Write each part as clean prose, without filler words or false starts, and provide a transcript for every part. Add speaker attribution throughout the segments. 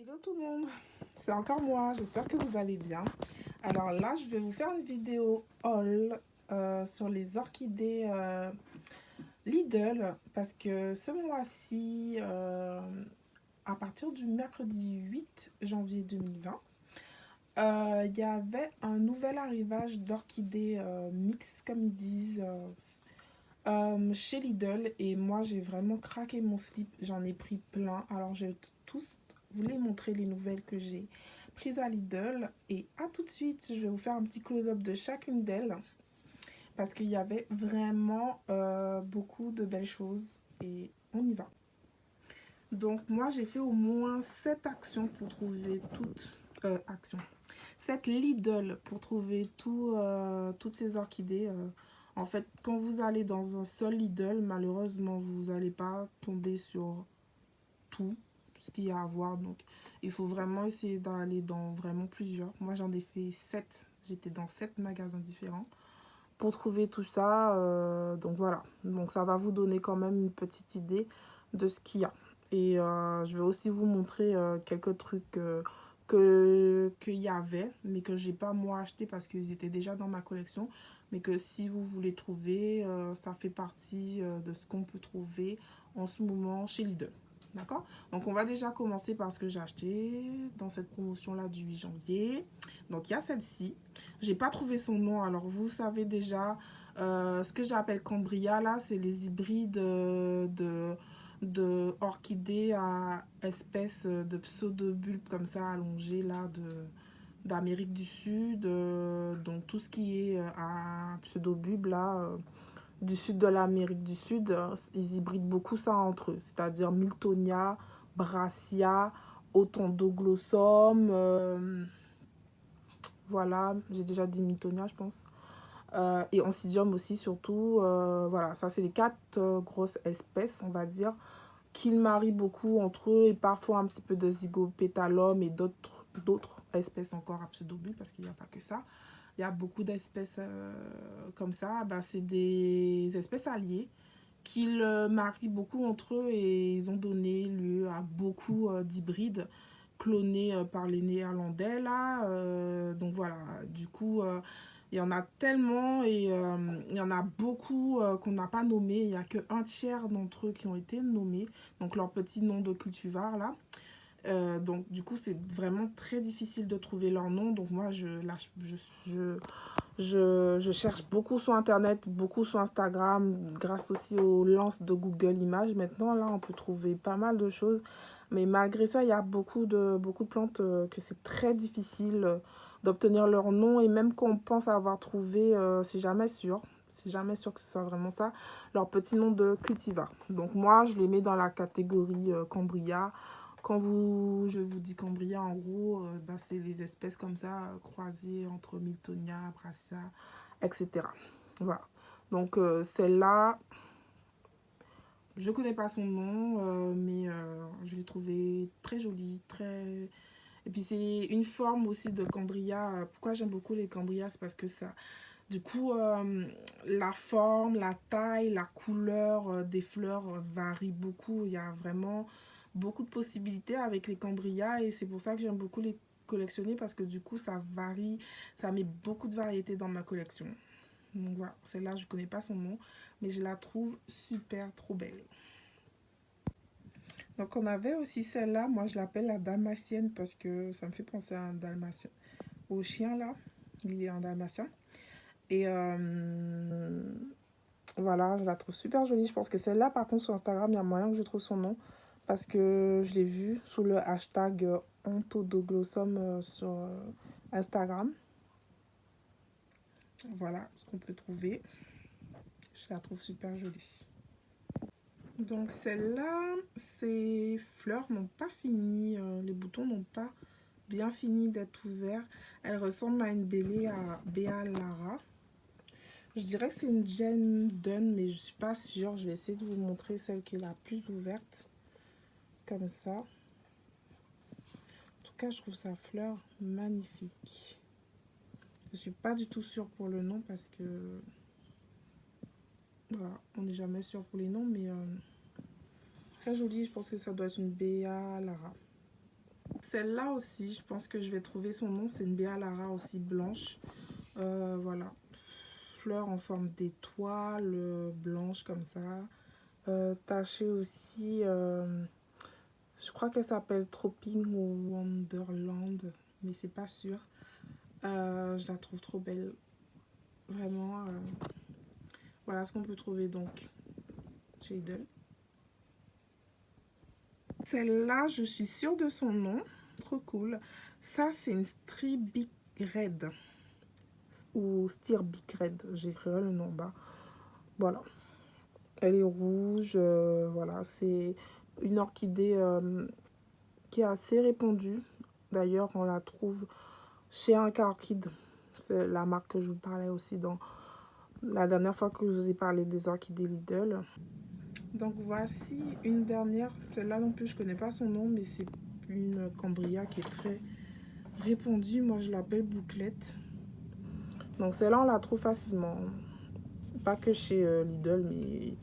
Speaker 1: Hello tout le monde, c'est encore moi, j'espère que vous allez bien. Alors là, je vais vous faire une vidéo haul sur les orchidées Lidl parce que ce mois-ci, à partir du mercredi 8 janvier 2020, il y avait un nouvel arrivage d'orchidées mixtes, comme ils disent, chez Lidl, et moi j'ai vraiment craqué mon slip, j'en ai pris plein. Alors je vais tous vous les montrer, les nouvelles que j'ai prises à Lidl, et à tout de suite. Je vais vous faire un petit close-up de chacune d'elles parce qu'il y avait vraiment beaucoup de belles choses, et on y va. Donc moi j'ai fait au moins 7 actions pour trouver toutes actions 7 Lidl pour trouver toutes ces orchidées. En fait, quand vous allez dans un seul Lidl, malheureusement, vous n'allez pas tomber sur tout ce qu'il y a à voir. Donc, il faut vraiment essayer d'aller dans vraiment plusieurs. Moi, j'en ai fait 7. J'étais dans 7 magasins différents pour trouver tout ça. Donc, voilà. Donc, ça va vous donner quand même une petite idée de ce qu'il y a. Et je vais aussi vous montrer quelques trucs qu'il y avait, mais que j'ai pas moi acheté parce qu'ils étaient déjà dans ma collection. Mais que si vous voulez trouver, ça fait partie de ce qu'on peut trouver en ce moment chez Lidl. D'accord? Donc on va déjà commencer par ce que j'ai acheté dans cette promotion là du 8 janvier. Donc il y a celle-ci. J'ai pas trouvé son nom, alors vous savez déjà ce que j'appelle Cambria là, c'est les hybrides de orchidées à espèces de pseudobulbes comme ça allongées là d'Amérique du Sud. Donc tout ce qui est à pseudobulbes là du sud de l'Amérique du Sud, ils hybrident beaucoup ça entre eux, c'est-à-dire Miltonia, Brassia, Otondoglossum, voilà, j'ai déjà dit Miltonia je pense. Et Oncidium aussi surtout. Voilà, ça c'est les 4 grosses espèces, on va dire, qu'ils marient beaucoup entre eux, et parfois un petit peu de Zygopétalum et d'autres espèces encore à pseudobulbes, parce qu'il n'y a pas que ça. Il y a beaucoup d'espèces comme ça. Bah, c'est des espèces alliées qu'ils marient beaucoup entre eux, et ils ont donné lieu à beaucoup d'hybrides clonés par les Néerlandais là. Donc voilà, du coup il y en a tellement, et il y en a beaucoup qu'on n'a pas nommé. Il n'y a qu'un tiers d'entre eux qui ont été nommés, donc leur petit nom de cultivar là. Donc du coup c'est vraiment très difficile de trouver leur nom. Donc moi je cherche beaucoup sur internet, beaucoup sur Instagram, grâce aussi aux lances de Google Images. Maintenant là on peut trouver pas mal de choses, mais malgré ça il y a beaucoup de plantes que c'est très difficile d'obtenir leur nom. Et même quand on pense avoir trouvé, c'est jamais sûr. C'est jamais sûr que ce soit vraiment ça, leur petit nom de cultivar. Donc moi je les mets dans la catégorie Cambria. Quand je vous dis Cambria, en gros, bah, c'est les espèces comme ça, croisées entre Miltonia, Brassia, etc. Voilà. Donc celle-là, je connais pas son nom, mais je l'ai trouvée très jolie, très... Et puis c'est une forme aussi de Cambria. Pourquoi j'aime beaucoup les Cambria, c'est parce que ça... Du coup, la forme, la taille, la couleur des fleurs varie beaucoup. Il y a vraiment beaucoup de possibilités avec les Cambria, et c'est pour ça que j'aime beaucoup les collectionner, parce que du coup ça varie, ça met beaucoup de variété dans ma collection. Donc voilà, celle-là je connais pas son nom, mais je la trouve super trop belle. Donc on avait aussi celle-là, moi je l'appelle la dalmatienne parce que ça me fait penser à un dalmatien, au chien là, il est un dalmatien. Et voilà, je la trouve super jolie. Je pense que celle-là, par contre, sur Instagram, il y a moyen que je trouve son nom, parce que je l'ai vue sous le hashtag Ontodoglossum sur Instagram. Voilà ce qu'on peut trouver. Je la trouve super jolie. Donc celle-là, ses fleurs n'ont pas fini, les boutons n'ont pas bien fini d'être ouverts. Elle ressemble à une bélée à Béa Lara. Je dirais que c'est une Jen Dunn, mais je suis pas sûre. Je vais essayer de vous montrer celle qui est la plus ouverte. Comme ça. En tout cas, je trouve sa fleur magnifique. Je suis pas du tout sûre pour le nom, parce que... Voilà, on n'est jamais sûr pour les noms, mais... très jolie, je pense que ça doit être une Béa Lara. Celle-là aussi, je pense que je vais trouver son nom. C'est une Béa Lara aussi blanche. Voilà. Fleurs en forme d'étoile, blanche comme ça. Tachée aussi. Je crois qu'elle s'appelle Tropping ou Wonderland. Mais c'est pas sûr. Je la trouve trop belle. Vraiment. Voilà ce qu'on peut trouver donc chez Lidl. Celle-là, je suis sûre de son nom. Trop cool. Ça, c'est une Stribic Red. Ou Stirbic Red. J'écrirai le nom bas. Voilà. Elle est rouge. Voilà. C'est une orchidée qui est assez répandue. D'ailleurs, on la trouve chez Anka Orchid. C'est la marque que je vous parlais aussi dans la dernière fois que je vous ai parlé des orchidées Lidl. Donc voici une dernière. Celle-là non plus, je connais pas son nom, mais c'est une cambria qui est très répandue. Moi, je l'appelle bouclette. Donc celle-là, on la trouve facilement. Pas que chez Lidl, mais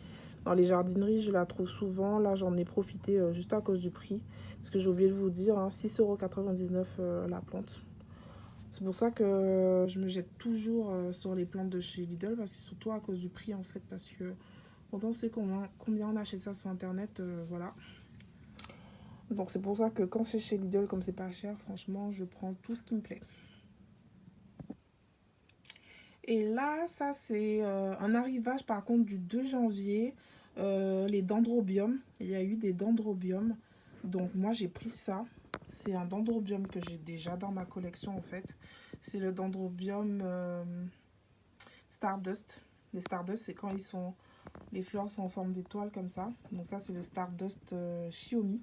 Speaker 1: dans les jardineries, je la trouve souvent. Là, j'en ai profité juste à cause du prix. Parce que j'ai oublié de vous dire, hein, 6,99 € la plante. C'est pour ça que je me jette toujours sur les plantes de chez Lidl. Parce que surtout à cause du prix, en fait. Parce que quand on sait combien on achète ça sur Internet, voilà. Donc c'est pour ça que quand c'est chez Lidl, comme c'est pas cher, franchement, je prends tout ce qui me plaît. Et là, ça c'est un arrivage par contre du 2 janvier. Les dendrobiums. Il y a eu des dendrobiums. Donc moi j'ai pris ça. C'est un dendrobium que j'ai déjà dans ma collection en fait. C'est le dendrobium Stardust. Les Stardust, c'est quand les fleurs sont en forme d'étoile comme ça. Donc ça c'est le Stardust Xiaomi.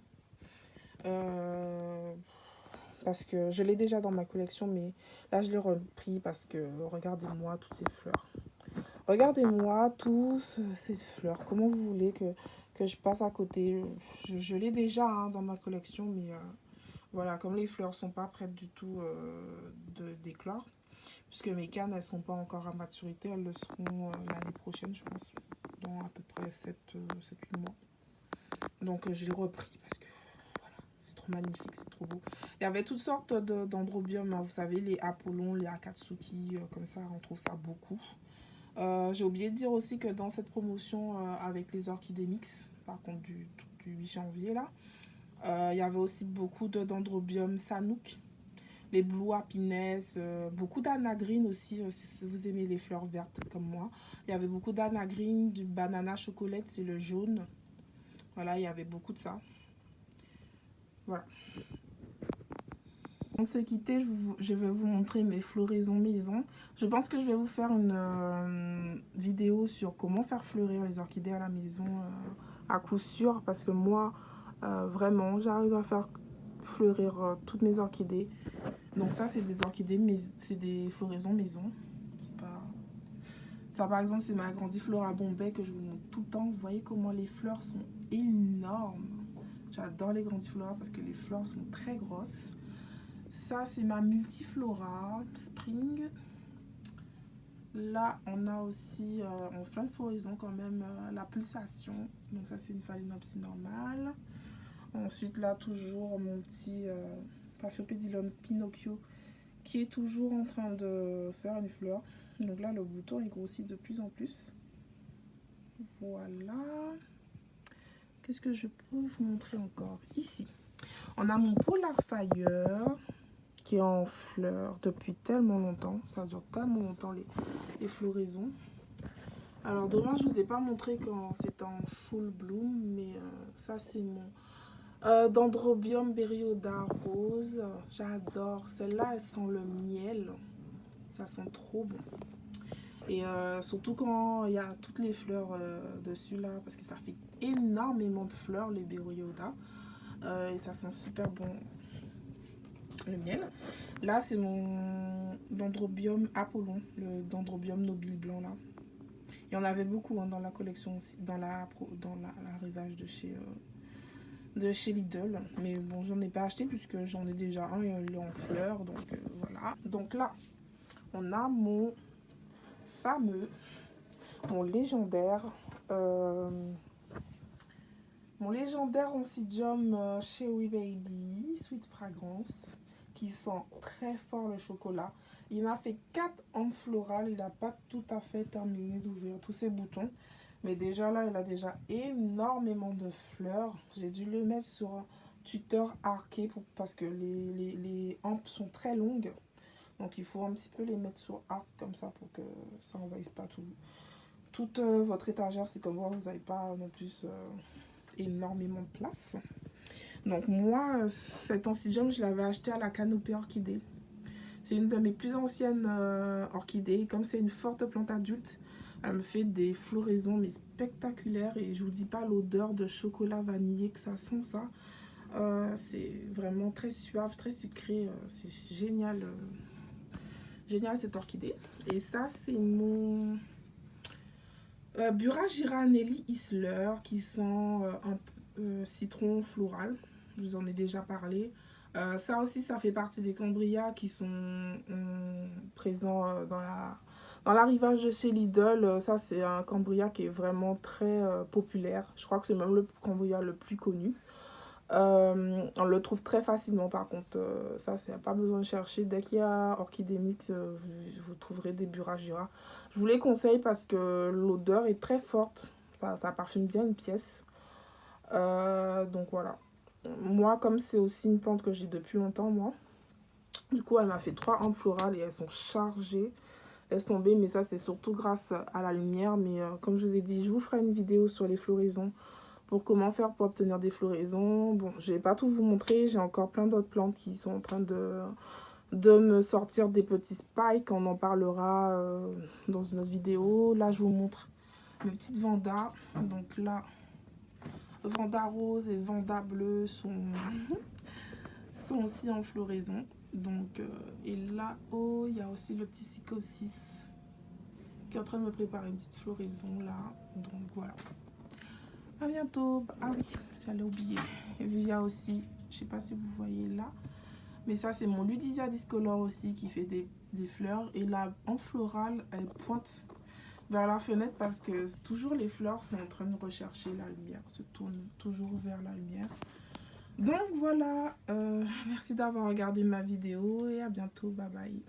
Speaker 1: Parce que je l'ai déjà dans ma collection, mais là je l'ai repris parce que regardez-moi toutes ces fleurs. Regardez-moi tous ces fleurs. Comment vous voulez que je passe à côté? Je l'ai déjà hein, dans ma collection, mais voilà, comme les fleurs sont pas prêtes du tout d'éclore, puisque mes cannes elles sont pas encore à maturité, elles le seront l'année prochaine, je pense, dans à peu près 7-8 mois. Donc je l'ai repris parce que c'est trop magnifique, c'est trop beau. Il y avait toutes sortes d'androbiums, hein, vous savez, les Apollon, les Akatsuki, comme ça, on trouve ça beaucoup. J'ai oublié de dire aussi que dans cette promotion avec les orchidées mix, par contre du 8 janvier là, il y avait aussi beaucoup d'androbium Sanook, les Blue Happiness, beaucoup d'anagrine aussi, si vous aimez les fleurs vertes comme moi. Il y avait beaucoup d'anagrine, du banana chocolate, c'est le jaune. Voilà, il y avait beaucoup de ça. Voilà. Pour se quitter, je vais vous montrer mes floraisons maison. Je pense que je vais vous faire une vidéo sur comment faire fleurir les orchidées à la maison à coup sûr. Parce que moi, vraiment, j'arrive à faire fleurir toutes mes orchidées. Donc ça, c'est des orchidées, mais c'est des floraisons maison. Pas... Ça, par exemple, c'est ma grandiflora Bombay que je vous montre tout le temps. Vous voyez comment les fleurs sont énormes. J'adore les grandifloras parce que les fleurs sont très grosses. Ça, c'est ma multiflora spring. Là, on a aussi en fin de floraison quand même la pulsation. Donc ça, c'est une phalaenopsis normale. Ensuite, là, toujours mon petit Paphiopedilum Pinocchio qui est toujours en train de faire une fleur. Donc là, le bouton est grossi de plus en plus. Voilà. Qu'est-ce que je peux vous montrer encore? Ici, on a mon Polar Fire qui est en fleurs depuis tellement longtemps. Ça dure tellement longtemps les floraisons. Alors dommage, je vous ai pas montré quand c'est en full bloom, mais ça c'est mon Dendrobium Berryoda rose. J'adore. Celle-là, elle sent le miel. Ça sent trop bon. Et surtout quand il y a toutes les fleurs dessus là, parce que ça fait énormément de fleurs les Berryoda. Et ça sent super bon le miel. Là, c'est mon Dendrobium Apollon, le Dendrobium nobile blanc là. Il y en avait beaucoup hein, dans la collection aussi, dans l'arrivage de chez Lidl. Mais bon, j'en ai pas acheté puisque j'en ai déjà un et il est en fleurs. Donc voilà. Donc là, on a mon fameux, mon légendaire Mon légendaire Oncidium chez We Baby, Sweet Fragrance, qui sent très fort le chocolat. Il m'a fait 4 en floral, il n'a pas tout à fait terminé d'ouvrir tous ses boutons. Mais déjà là, il a déjà énormément de fleurs. J'ai dû le mettre sur un tuteur arqué parce que les hampes sont très longues. Donc il faut un petit peu les mettre sur arc comme ça pour que ça n'envahisse pas toute votre étagère. C'est comme moi, vous n'avez pas non plus énormément de place. Donc moi, cet Oncidium, je l'avais acheté à la Canopée Orchidée. C'est une de mes plus anciennes orchidées. Comme c'est une forte plante adulte, elle me fait des floraisons mais spectaculaires. Et je vous dis pas l'odeur de chocolat vanillé que ça sent ça. C'est vraiment très suave, très sucré. C'est génial. Génial cette orchidée. Et ça, c'est mon Bura-Gira Nelly Isler qui sent un citron floral. Je vous en ai déjà parlé. Ça aussi, ça fait partie des cambrias qui sont présents dans l'arrivage de chez Lidl. Ça, c'est un cambria qui est vraiment très populaire. Je crois que c'est même le cambria le plus connu. On le trouve très facilement par contre. Ça, c'est pas besoin de chercher. Dès qu'il y a orchidée mixte, vous trouverez des Bura-Gira. Je vous les conseille parce que l'odeur est très forte. Ça parfume bien une pièce. Donc voilà. Moi, comme c'est aussi une plante que j'ai depuis longtemps, moi, du coup, elle m'a fait 3 hampes florales et elles sont chargées. Laisse tomber, mais ça, c'est surtout grâce à la lumière. Mais comme je vous ai dit, je vous ferai une vidéo sur les floraisons pour comment faire pour obtenir des floraisons. Bon, je vais pas tout vous montrer. J'ai encore plein d'autres plantes qui sont en train de me sortir des petits spikes. On en parlera dans une autre vidéo. Là, je vous montre mes petites Vanda. Donc là, Vanda rose et Vanda bleu sont aussi en floraison. Donc, et là-haut, il y a aussi le petit Psychosis qui est en train de me préparer une petite floraison là. Donc voilà. À bientôt. Ah oui, j'allais oublier. Et puis il y a aussi, je sais pas si vous voyez là, mais ça c'est mon Ludisia discolore aussi qui fait des fleurs. Et là, en floral, elle pointe vers la fenêtre parce que toujours les fleurs sont en train de rechercher la lumière, se tournent toujours vers la lumière. Donc voilà, merci d'avoir regardé ma vidéo et à bientôt, bye bye.